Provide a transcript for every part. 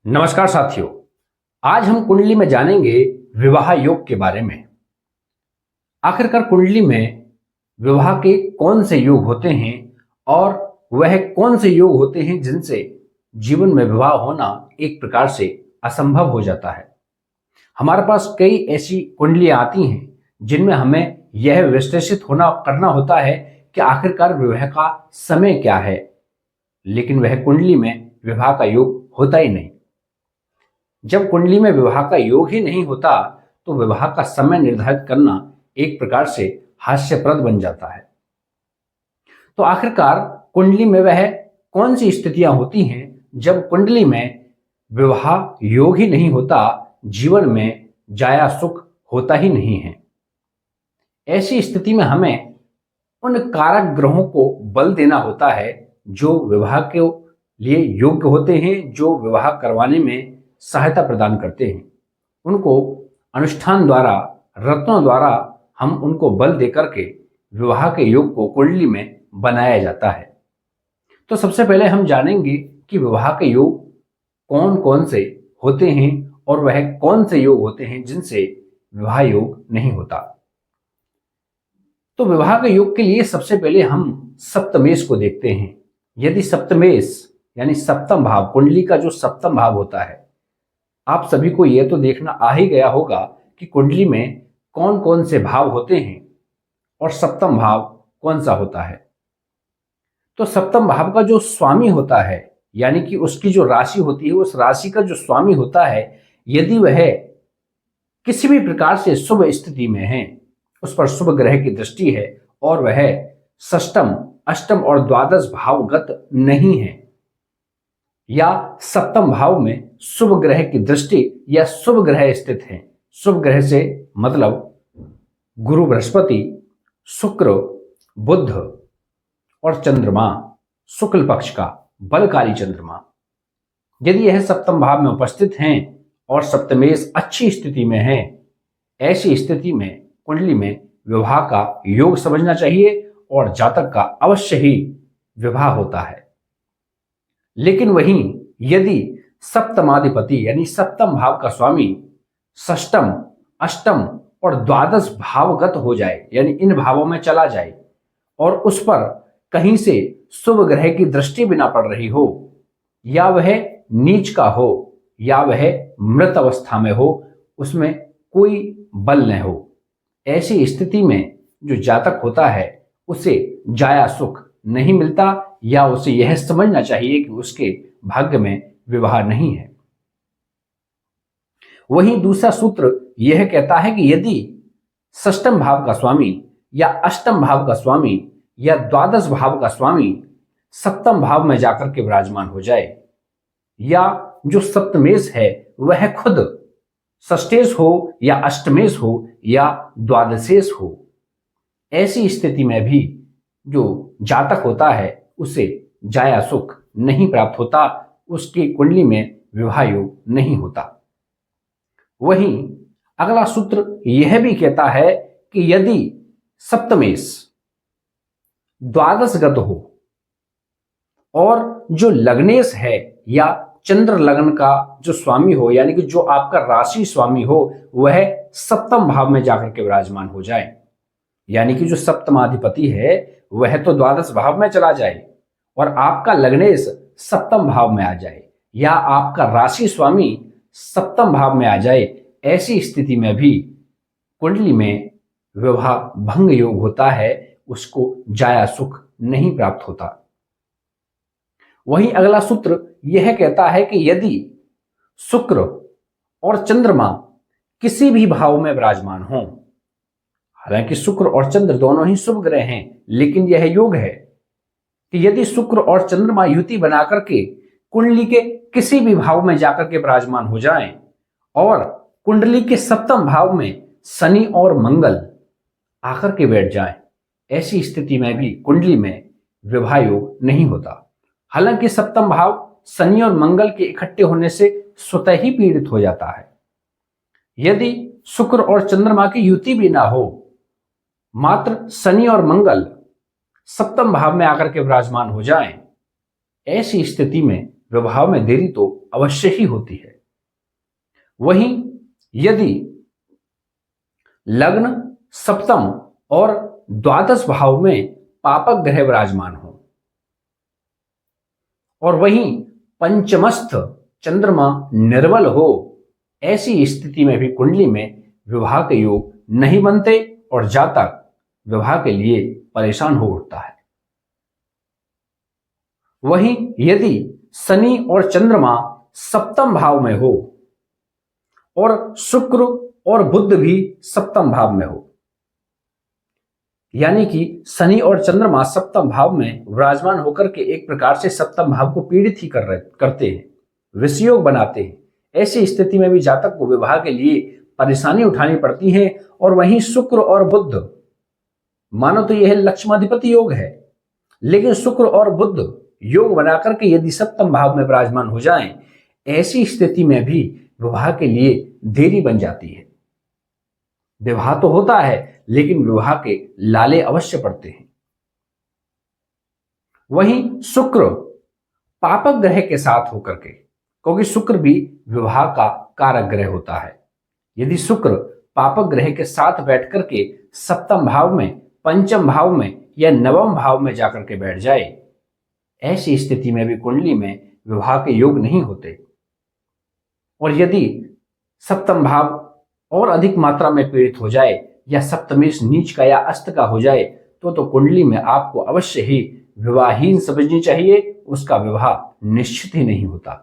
नमस्कार साथियों। आज हम कुंडली में जानेंगे विवाह योग के बारे में। आखिरकार कुंडली में विवाह के कौन से योग होते हैं और वह कौन से योग होते हैं जिनसे जीवन में विवाह होना एक प्रकार से असंभव हो जाता है। हमारे पास कई ऐसी कुंडलियां आती हैं जिनमें हमें यह विश्लेषित करना होता है कि आखिरकार विवाह का समय क्या है, लेकिन वह कुंडली में विवाह का योग होता ही नहीं। जब कुंडली में विवाह का योग ही नहीं होता तो विवाह का समय निर्धारित करना एक प्रकार से हास्यप्रद बन जाता है। तो आखिरकार कुंडली में वह कौन सी स्थितियां होती हैं जब कुंडली में विवाह योग ही नहीं होता, जीवन में जाया सुख होता ही नहीं है। ऐसी स्थिति में हमें उन कारक ग्रहों को बल देना होता है जो विवाह के लिए योग्य होते हैं, जो विवाह करवाने में सहायता प्रदान करते हैं। उनको अनुष्ठान द्वारा, रत्नों द्वारा हम उनको बल देकर के विवाह के योग को कुंडली में बनाया जाता है। तो सबसे पहले हम जानेंगे कि विवाह के योग कौन कौन से होते हैं और वह कौन से योग होते हैं जिनसे विवाह योग नहीं होता। तो विवाह के योग के लिए सबसे पहले हम सप्तमेश को देखते हैं। यदि सप्तमेश यानी सप्तम भाव, कुंडली का जो सप्तम भाव होता है, आप सभी को यह तो देखना आ ही गया होगा कि कुंडली में कौन कौन से भाव होते हैं और सप्तम भाव कौन सा होता है। तो सप्तम भाव का जो स्वामी होता है, यानी कि उसकी जो राशि होती है, उस राशि का जो स्वामी होता है, यदि वह किसी भी प्रकार से शुभ स्थिति में है, उस पर शुभ ग्रह की दृष्टि है और वह षष्टम, अष्टम और द्वादश भावगत नहीं है, या सप्तम भाव में शुभ ग्रह की दृष्टि या शुभ ग्रह स्थित है। शुभ ग्रह से मतलब गुरु, बृहस्पति, शुक्र, बुध और चंद्रमा, शुक्ल पक्ष का बलकारी चंद्रमा, यदि यह सप्तम भाव में उपस्थित हैं और सप्तमेश अच्छी स्थिति में है, ऐसी स्थिति में कुंडली में विवाह का योग समझना चाहिए और जातक का अवश्य ही विवाह होता है। लेकिन वहीं यदि सप्तमाधिपति यानी सप्तम भाव का स्वामी षष्टम, अष्टम और द्वादश भावगत हो जाए, यानी इन भावों में चला जाए और उस पर कहीं से शुभ ग्रह की दृष्टि भी ना पड़ रही हो, या वह नीच का हो, या वह मृत अवस्था में हो, उसमें कोई बल न हो, ऐसी स्थिति में जो जातक होता है उसे जाया सुख नहीं मिलता, या उसे यह समझना चाहिए कि उसके भाग्य में विवाह नहीं है। वहीं दूसरा सूत्र यह कहता है कि यदि षष्टम भाव का स्वामी या अष्टम भाव का स्वामी या द्वादश भाव का स्वामी सप्तम भाव में जाकर के विराजमान हो जाए, या जो सप्तमेश है वह खुद षष्ठेश हो या अष्टमेश हो या द्वादशेश हो, ऐसी स्थिति में भी जो जातक होता है उसे जाया सुख नहीं प्राप्त होता, उसकी कुंडली में विवाह योग नहीं होता। वहीं अगला सूत्र यह भी कहता है कि यदि सप्तमेश द्वादशगत हो और जो लग्नेश है या चंद्र लग्न का जो स्वामी हो, यानी कि जो आपका राशि स्वामी हो, वह सप्तम भाव में जाकर के विराजमान हो जाए, यानी कि जो सप्तमाधिपति है वह तो द्वादश भाव में चला जाए और आपका लग्नेश सप्तम भाव में आ जाए, या आपका राशि स्वामी सप्तम भाव में आ जाए, ऐसी स्थिति में भी कुंडली में विवाह भंग योग होता है, उसको जाया सुख नहीं प्राप्त होता। वहीं अगला सूत्र यह कहता है कि यदि शुक्र और चंद्रमा किसी भी भाव में विराजमान हो, हालांकि शुक्र और चंद्र दोनों ही शुभ ग्रह हैं, लेकिन यह योग है कि यदि शुक्र और चंद्रमा युति बना करके कुंडली के किसी भी भाव में जाकर के विराजमान हो जाएं और कुंडली के सप्तम भाव में शनि और मंगल आकर के बैठ जाएं, ऐसी स्थिति में भी कुंडली में विवाह योग नहीं होता। हालांकि सप्तम भाव शनि और मंगल के इकट्ठे होने से स्वतः ही पीड़ित हो जाता है। यदि शुक्र और चंद्रमा की युति भी ना हो, मात्र शनि और मंगल सप्तम भाव में आकर के विराजमान हो जाएं, ऐसी स्थिति में विवाह में देरी तो अवश्य ही होती है। वहीं यदि लग्न, सप्तम और द्वादश भाव में पापक ग्रह विराजमान हो और वहीं पंचमस्थ चंद्रमा निर्बल हो, ऐसी स्थिति में भी कुंडली में विवाह के योग नहीं बनते और जातक विवाह के लिए परेशान हो उठता है। वहीं यदि शनि और चंद्रमा सप्तम भाव में हो और शुक्र और बुध भी सप्तम भाव में हो, यानी कि शनि और चंद्रमा सप्तम भाव में विराजमान होकर के एक प्रकार से सप्तम भाव को पीड़ित ही करते हैं, विषयोग बनाते हैं, ऐसी स्थिति में भी जातक को विवाह के लिए परेशानी उठानी पड़ती है। और वहीं शुक्र और बुध, मानो तो यह लक्ष्माधिपति योग है, लेकिन शुक्र और बुध योग बनाकर के यदि सप्तम भाव में विराजमान हो जाएं, ऐसी स्थिति में भी विवाह के लिए देरी बन जाती है। विवाह तो होता है लेकिन विवाह के लाले अवश्य पड़ते हैं। वहीं शुक्र पापक ग्रह के साथ होकर के, क्योंकि शुक्र भी विवाह का कारक ग्रह होता है, यदि शुक्र पापक ग्रह के साथ बैठ करके सप्तम भाव में, पंचम भाव में या नवम भाव में जाकर के बैठ जाए, ऐसी स्थिति में भी कुंडली में विवाह के योग नहीं होते। और यदि सप्तम भाव और अधिक मात्रा में पीड़ित हो जाए या सप्तमेश नीच का या अस्त का हो जाए तो कुंडली में आपको अवश्य ही विवाहहीन समझनी चाहिए, उसका विवाह निश्चित ही नहीं होता।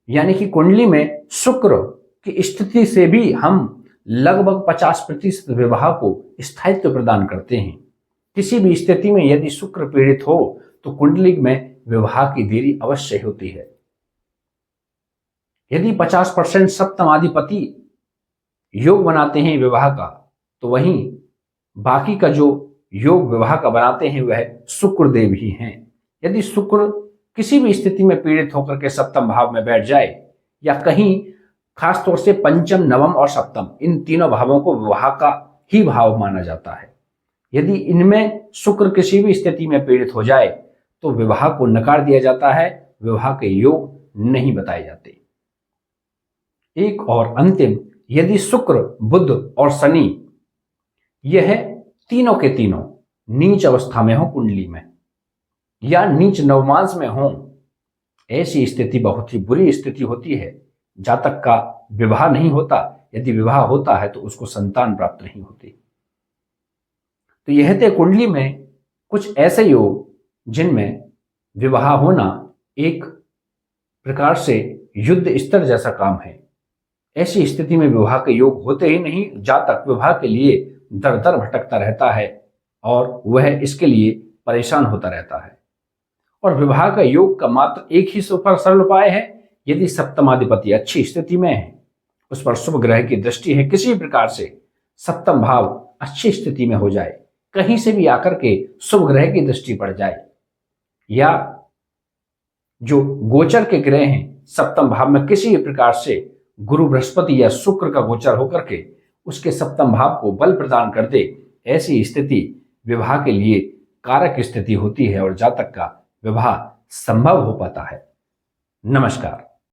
यानी कि कुंडली में शुक्र की स्थिति से भी हम लगभग 50% विवाह को स्थायित्व प्रदान करते हैं। किसी भी स्थिति में यदि शुक्र पीड़ित हो तो कुंडली में विवाह की देरी अवश्य होती है। यदि 50% सप्तमाधिपति योग बनाते हैं विवाह का, तो वहीं बाकी का जो योग विवाह का बनाते हैं वह शुक्रदेव ही हैं। यदि शुक्र किसी भी स्थिति में पीड़ित होकर के सप्तम भाव में बैठ जाए या कहीं खास तौर से पंचम, नवम और सप्तम, इन तीनों भावों को विवाह का ही भाव माना जाता है, यदि इनमें शुक्र किसी भी स्थिति में पीड़ित हो जाए तो विवाह को नकार दिया जाता है, विवाह के योग नहीं बताए जाते। एक और अंतिम, यदि शुक्र, बुध और शनि यह तीनों के तीनों नीच अवस्था में हो कुंडली में या नीच नवमांश में हो, ऐसी स्थिति बहुत ही बुरी स्थिति होती है। जातक का विवाह नहीं होता, यदि विवाह होता है तो उसको संतान प्राप्त नहीं होती। तो यह थे कुंडली में कुछ ऐसे योग जिनमें विवाह होना एक प्रकार से युद्ध स्तर जैसा काम है। ऐसी स्थिति में विवाह के योग होते ही नहीं, जातक विवाह के लिए दर दर भटकता रहता है और वह इसके लिए परेशान होता रहता है। और विवाह का योग का मात्र एक ही सरल उपाय है, यदि सप्तमाधिपति अच्छी स्थिति में है, उस पर शुभ ग्रह की दृष्टि है, किसी प्रकार से सप्तम भाव अच्छी स्थिति में हो जाए, कहीं से भी आकर के शुभ ग्रह की दृष्टि पड़ जाए, या जो गोचर के ग्रह हैं सप्तम भाव में किसी प्रकार से गुरु, बृहस्पति या शुक्र का गोचर होकर के उसके सप्तम भाव को बल प्रदान कर दे, ऐसी स्थिति विवाह के लिए कारक स्थिति होती है और जातक का विवाह संभव हो पाता है। नमस्कार।